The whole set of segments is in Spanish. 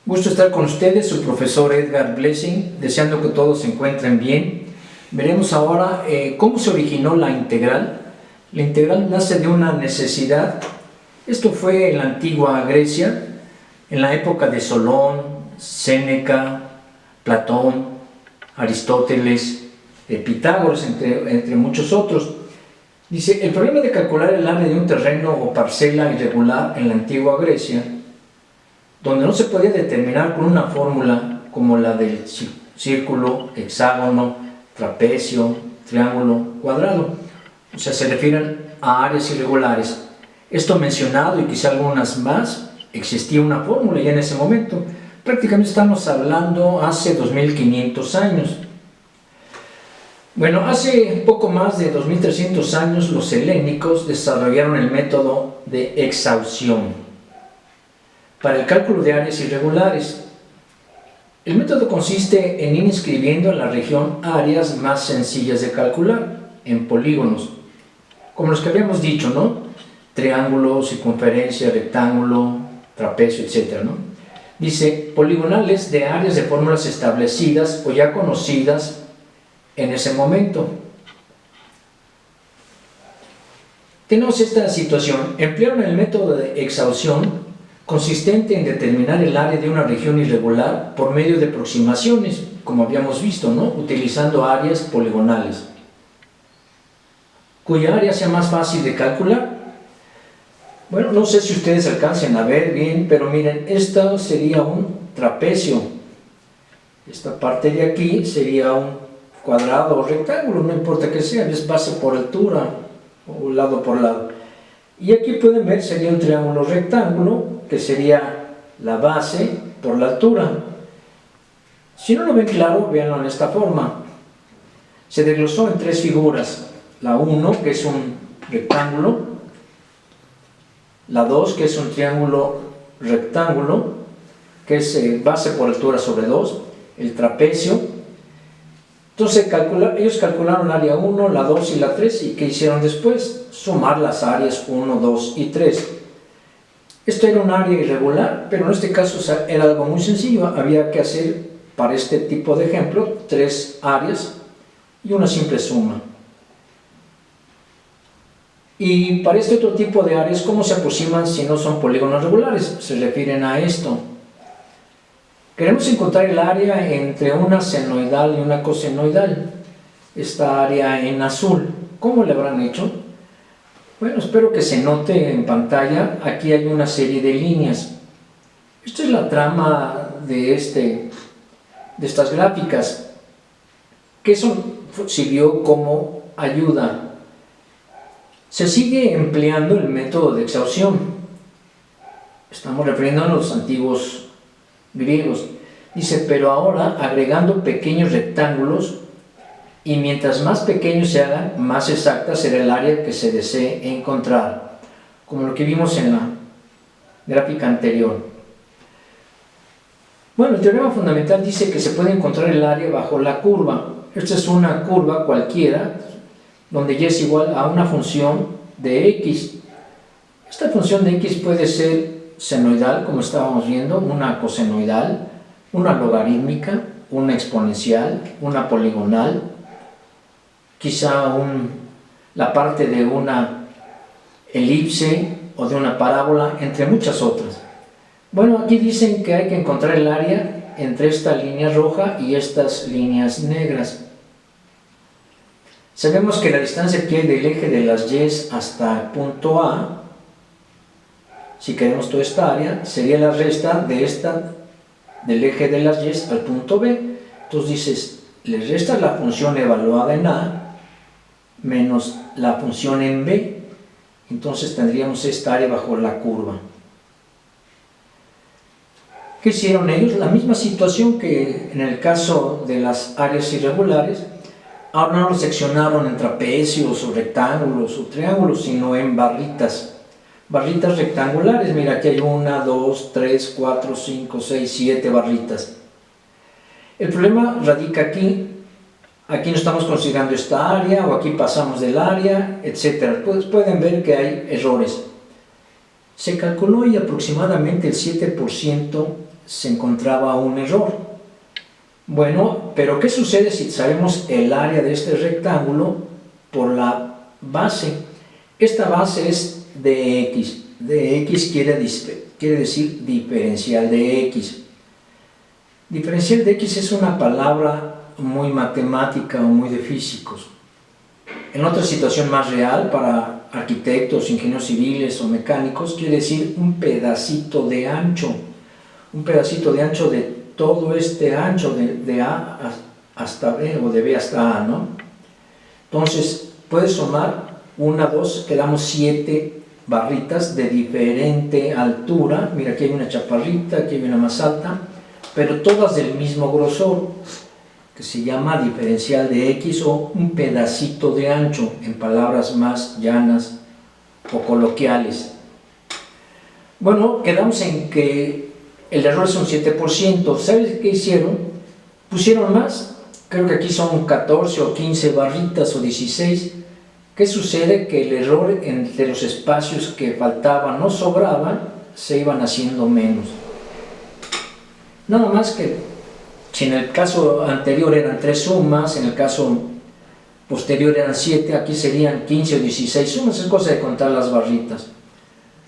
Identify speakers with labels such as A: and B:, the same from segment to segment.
A: Gusto estar con ustedes, su profesor Edgar Blessing, deseando que todos se encuentren bien. Veremos ahora cómo se originó la integral. La integral nace de una necesidad. Esto fue en la antigua Grecia, en la época de Solón, Séneca, Platón, Aristóteles, Pitágoras, entre muchos otros. Dice, el problema de calcular el área de un terreno o parcela irregular en la antigua Grecia, donde no se podía determinar con una fórmula como la del círculo, hexágono, trapecio, triángulo, cuadrado. O sea, se refieren a áreas irregulares. Esto mencionado y quizá algunas más, existía una fórmula ya en ese momento. Prácticamente estamos hablando hace 2500 años. Bueno, hace poco más de 2300 años los helénicos desarrollaron el método de exhaustión para el cálculo de áreas irregulares. El método consiste en ir inscribiendo en la región áreas más sencillas de calcular, en polígonos, como los que habíamos dicho, ¿no? Triángulo, circunferencia, rectángulo, trapecio, etc., ¿no? Dice, poligonales de áreas de fórmulas establecidas o ya conocidas en ese momento. Tenemos esta situación. Emplearon el método de exhaustión consistente en determinar el área de una región irregular por medio de aproximaciones, como habíamos visto, ¿no? Utilizando áreas poligonales, cuya área sea más fácil de calcular. Bueno, no sé si ustedes alcancen a ver bien, pero miren, esto sería un trapecio. Esta parte de aquí sería un cuadrado o rectángulo, no importa que sea, es base por altura o lado por lado. Y aquí pueden ver, sería un triángulo rectángulo, que sería la base por la altura. Si no lo ven claro, véanlo en esta forma. Se desglosó en tres figuras. La 1, que es un rectángulo. La 2, que es un triángulo rectángulo, que es base por altura sobre 2. El trapecio. Entonces ellos calcularon la área 1, la 2 y la 3, y ¿qué hicieron después? Sumar las áreas 1, 2 y 3. Esto era un área irregular, pero en este caso era algo muy sencillo. Había que hacer, para este tipo de ejemplo, 3 áreas y una simple suma. Y para este otro tipo de áreas, ¿cómo se aproximan si no son polígonos regulares? Se refieren a esto. Queremos encontrar el área entre una senoidal y una cosenoidal. Esta área en azul. ¿Cómo le habrán hecho? Bueno, espero que se note en pantalla. Aquí hay una serie de líneas. Esta es la trama de estas gráficas, que eso sirvió como ayuda. Se sigue empleando el método de exhaustión. Estamos refiriéndonos a los antiguos griegos. Dice, pero ahora agregando pequeños rectángulos, y mientras más pequeños se hagan, más exacta será el área que se desee encontrar, como lo que vimos en la gráfica anterior. Bueno, el teorema fundamental dice que se puede encontrar el área bajo la curva. Esta es una curva cualquiera, donde y es igual a una función de x. Esta función de x puede ser senoidal, como estábamos viendo, una cosenoidal, una logarítmica, una exponencial, una poligonal, quizá la parte de una elipse o de una parábola, entre muchas otras. Bueno, aquí dicen que hay que encontrar el área entre esta línea roja y estas líneas negras. Sabemos que la distancia que hay del eje de las Y hasta el punto A, si queremos toda esta área, sería la resta del eje de las Y al punto B. Entonces dices, le restas la función evaluada en A menos la función en B. Entonces tendríamos esta área bajo la curva. ¿Qué hicieron ellos? La misma situación que en el caso de las áreas irregulares. Ahora no lo seccionaron en trapecios o rectángulos o triángulos, sino en barritas. Barritas rectangulares. Mira, aquí hay 1, 2, 3, 4, 5, 6, 7 barritas. El problema radica aquí. Aquí no estamos considerando esta área, o aquí pasamos del área, etc. Pues pueden ver que hay errores. Se calculó y aproximadamente el 7% se encontraba un error. Bueno, pero ¿qué sucede si sabemos el área de este rectángulo por la base? Esta base es de x. De x quiere decir diferencial de x. Diferencial de x es una palabra muy matemática o muy de físicos. En otra situación más real, para arquitectos, ingenieros civiles o mecánicos, quiere decir un pedacito de ancho. Un pedacito de ancho de todo este ancho de A hasta B o de B hasta A, ¿no? Entonces, puedes sumar 1, 2, quedamos 7 barritas de diferente altura. Mira, aquí hay una chaparrita, aquí hay una más alta, pero todas del mismo grosor, que se llama diferencial de x o un pedacito de ancho, en palabras más llanas o coloquiales. Bueno, quedamos en que el error es un 7%. ¿Sabes qué hicieron? Pusieron más. Creo que aquí son 14 o 15 barritas o 16. ¿Qué sucede? Que el error entre los espacios que faltaban o sobraban se iban haciendo menos. Nada más que si en el caso anterior eran 3 sumas, en el caso posterior eran 7, aquí serían 15 o 16 sumas, es cosa de contar las barritas.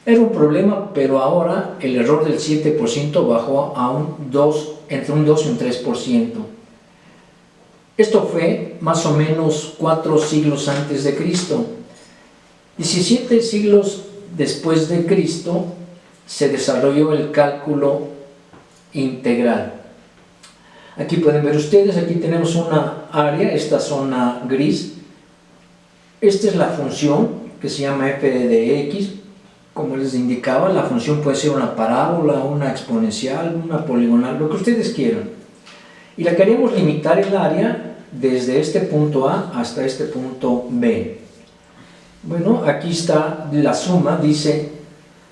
A: Era un problema, pero ahora el error del 7% bajó a un 2, entre un 2 y un 3%. Esto fue más o menos 4 siglos antes de Cristo. 17 siglos después de Cristo se desarrolló el cálculo integral. Aquí pueden ver ustedes, aquí tenemos una área, esta zona gris. Esta es la función que se llama f de x. Como les indicaba, la función puede ser una parábola, una exponencial, una poligonal, lo que ustedes quieran. Y la queremos limitar el área desde este punto A hasta este punto B. Bueno, aquí está la suma, dice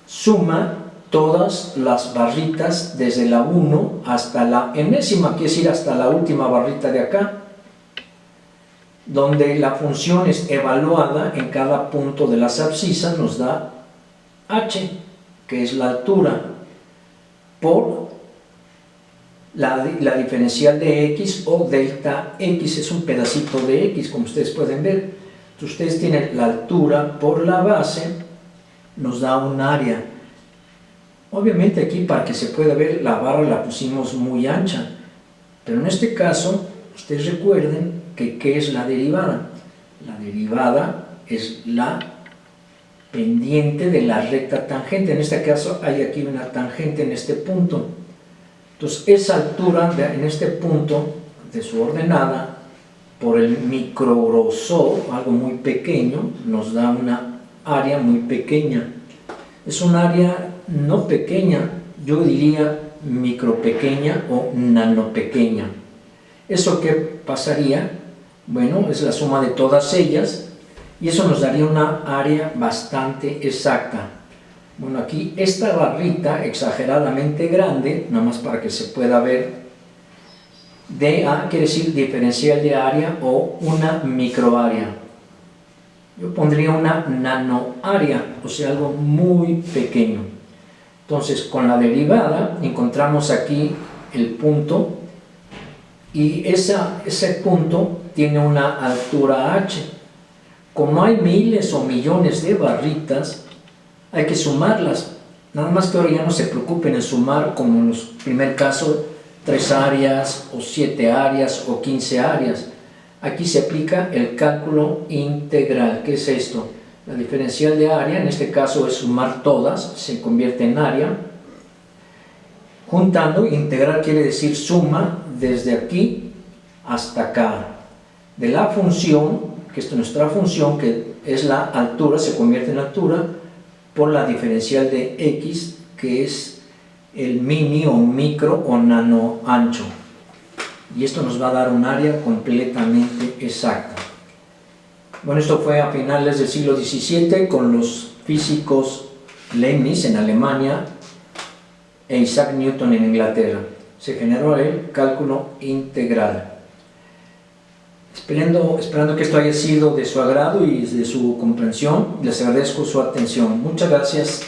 A: suma todas las barritas desde la 1 hasta la enésima, quiere decir hasta la última barrita de acá, donde la función es evaluada en cada punto de las abscisas, nos da h, que es la altura, por la diferencial de x o delta x, es un pedacito de x, como ustedes pueden ver. Entonces, ustedes tienen la altura por la base, nos da un área. Obviamente aquí, para que se pueda ver, la barra la pusimos muy ancha, pero en este caso, ustedes recuerden que ¿qué es la derivada? La derivada es la pendiente de la recta tangente. En este caso hay aquí una tangente en este punto. Entonces esa altura en este punto de su ordenada por el microgrosor, algo muy pequeño, nos da una área muy pequeña. Es un área no pequeña, yo diría micropequeña o nanopequeña. ¿Eso qué pasaría? Bueno, es la suma de todas ellas y eso nos daría una área bastante exacta. Bueno, aquí esta barrita exageradamente grande, nada más para que se pueda ver, dA quiere decir diferencial de área o una microárea. Yo pondría una nanoárea, o sea, algo muy pequeño. Entonces, con la derivada encontramos aquí el punto y ese punto tiene una altura h. Como hay miles o millones de barritas, hay que sumarlas. Nada más que ahora ya no se preocupen en sumar como en el primer caso 3 áreas o 7 áreas o 15 áreas. Aquí se aplica el cálculo integral. ¿Qué es esto? La diferencial de área, en este caso es sumar todas, se convierte en área. Juntando, integral quiere decir suma desde aquí hasta acá. De la función, que es nuestra función, que es la altura, se convierte en altura, por la diferencial de x, que es el mini o micro o nano ancho. Y esto nos va a dar un área completamente exacta. Bueno, esto fue a finales del siglo XVII con los físicos Leibniz en Alemania e Isaac Newton en Inglaterra. Se generó el cálculo integral. Esperando que esto haya sido de su agrado y de su comprensión, les agradezco su atención. Muchas gracias.